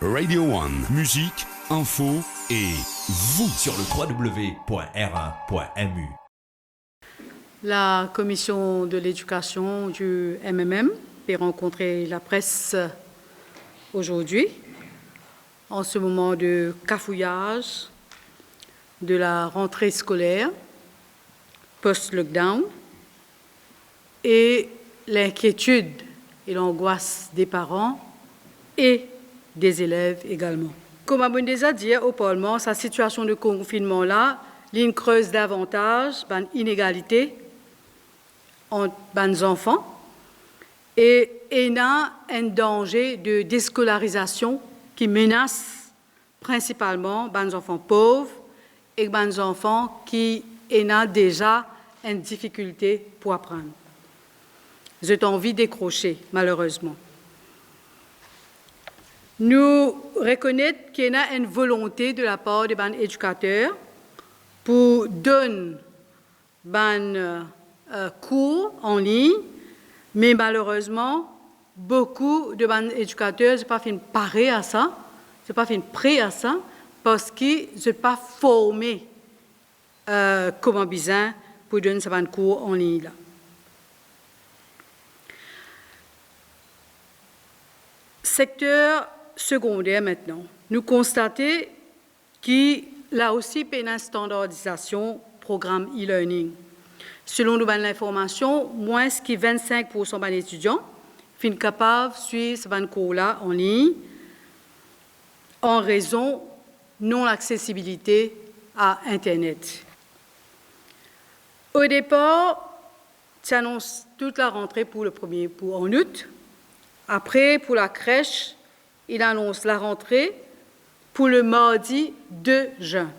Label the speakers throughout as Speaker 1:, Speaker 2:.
Speaker 1: Radio One, musique, info et vous
Speaker 2: sur le www.r1.mu.
Speaker 3: La commission de l'éducation du MMM a rencontré la presse aujourd'hui en ce moment de cafouillage de la rentrée scolaire post-lockdown et l'inquiétude et l'angoisse des parents et des élèves également. Comme on déjà dit au Parlement, sa situation de confinement-là, l'une creuse davantage l'inégalité entre les enfants et il y a un danger de déscolarisation qui menace principalement les enfants pauvres et les enfants qui ont déjà une difficulté pour apprendre. J'ai envie de décrocher, malheureusement. Nous reconnaissons qu'il y a une volonté de la part des éducateurs pour donner des cours en ligne, mais malheureusement, beaucoup de éducateurs ne sont pas parés à ça, ne sont pas prêts à ça, parce qu'ils ne sont pas formés comme besoin pour donner ces cours en ligne. Secteur secondaire maintenant. Nous constatons qu'il y a aussi une standardisation programme e-learning. Selon nous, l'information, moins que 25% des étudiants sont capables de suivre ce cours-là en ligne en raison de non-accessibilité à Internet. Au départ, ça annonce toute la rentrée pour en août. Après, pour la crèche, il annonce la rentrée pour le mardi 2 juin.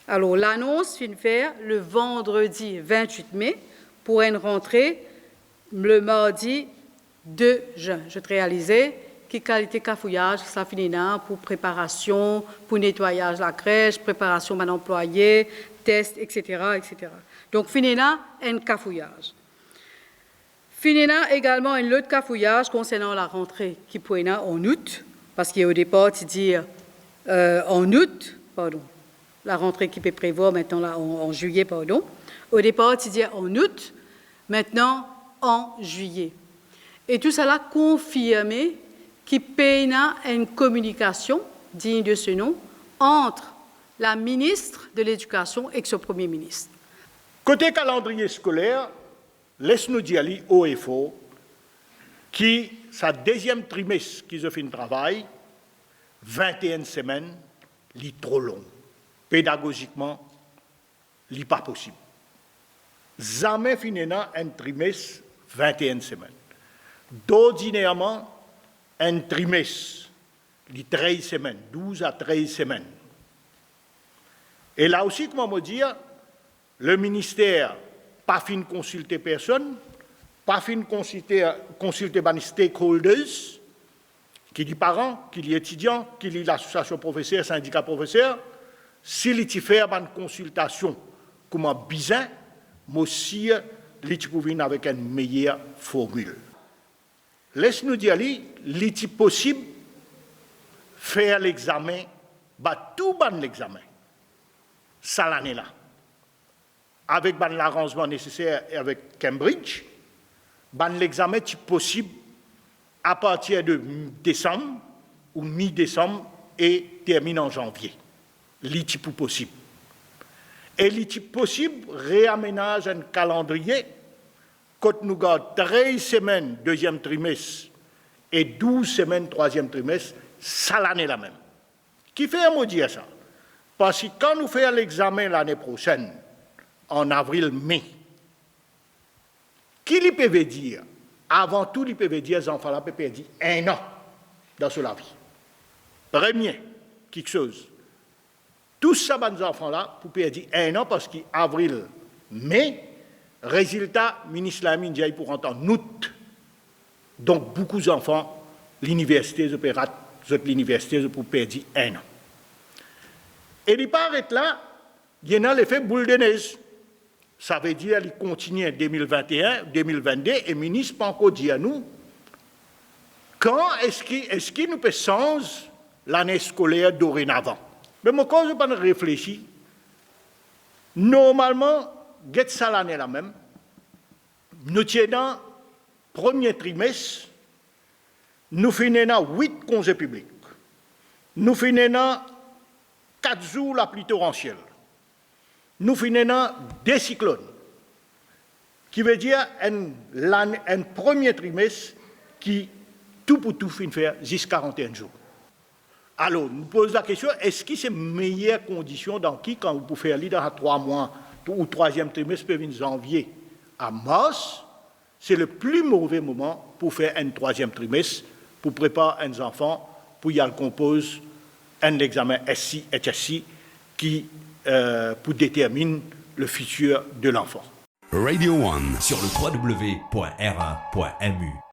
Speaker 3: Alors, l'annonce vient faire le vendredi 28 mai pour une rentrée le mardi 2 juin. Je te réalisais quelle qualité cafouillage ça finit là pour préparation, pour nettoyage de la crèche, préparation d'un employé, test, etc., etc. Donc, finit là un cafouillage. Finina également un autre cafouillage concernant la rentrée qui pourrait être en août, parce qu'au départ, tu dis en août, pardon, la rentrée qui peut prévoir maintenant là, en juillet, pardon. Au départ, tu dis en août, maintenant en juillet. Et tout cela confirmé qu'il peut y avoir une communication digne de ce nom entre la ministre de l'Éducation et son Premier ministre.
Speaker 4: Côté calendrier scolaire, laisse-nous dire haut et fort qui, sa deuxième trimestre qu'ils ont fait un travail, 21 semaines, c'est trop long. Pédagogiquement, c'est pas possible. Jamais finira un trimestre 21 semaines. D'ordinairement, un trimestre, c'est 13 semaines, 12 à 13 semaines. Et là aussi, comment me dire, le ministère pas fin consulter personne, pas fin consulter les stakeholders, qui dit parents, qui dit étudiants, qui dit l'association professeur, syndicat professeur, s'il y fait une consultation comme un besoin, mais aussi il peut venir avec une meilleure formule. Laisse-nous dire, il est possible de faire l'examen, tout l'examen, ça l'année-là. Avec l'arrangement nécessaire et avec Cambridge, l'examen est possible à partir de décembre ou mi-décembre et termine en janvier. C'est possible. Et c'est possible réaménage un calendrier quand nous avons 13 semaines deuxième trimestre et 12 semaines troisième trimestre, ça l'année la même. Qui fait à me dire ça? Parce que quand nous faisons l'examen l'année prochaine, en avril-mai. Qui lui peut dire? Avant tout, il peut dire les enfants-là peuvent perdre 1 an dans la vie. Premier, quelque chose. Tous ces enfants-là peuvent perdre 1 an parce qu'avril-mai, résultat, le ministre Lamine dit pour entendre en août. Donc, beaucoup d'enfants, l'université, l'université, pour perdre 1 an. Et il paraît là, il y a l'effet boule de neige. Ça veut dire qu'il continue en 2021, 2022, et le ministre n'a pas encore dit à nous quand est-ce qu'il nous peut changer l'année scolaire dorénavant. Mais moi, quand je pas réfléchi, normalement, get ça l'année là même, nous sommes dans le premier trimestre, nous finissons 8 congés publics. Nous finissons 4 jours la pluie torrentielle. Nous finissons 2 cyclones. Qui veut dire un premier trimestre qui, tout pour tout, finit faire jusqu'à 41 jours. Alors, nous posons la question, est-ce que c'est meilleures conditions dans qui, quand vous pouvez faire l'idée dans 3 mois, ou 3e trimestre, peut venir janvier à mars, c'est le plus mauvais moment pour faire un 3e trimestre, pour préparer un enfant, pour y aller compose un examen SI, HSI, qui, pour déterminer le futur de l'enfant.
Speaker 1: Radio One
Speaker 2: sur le www.r1.mu.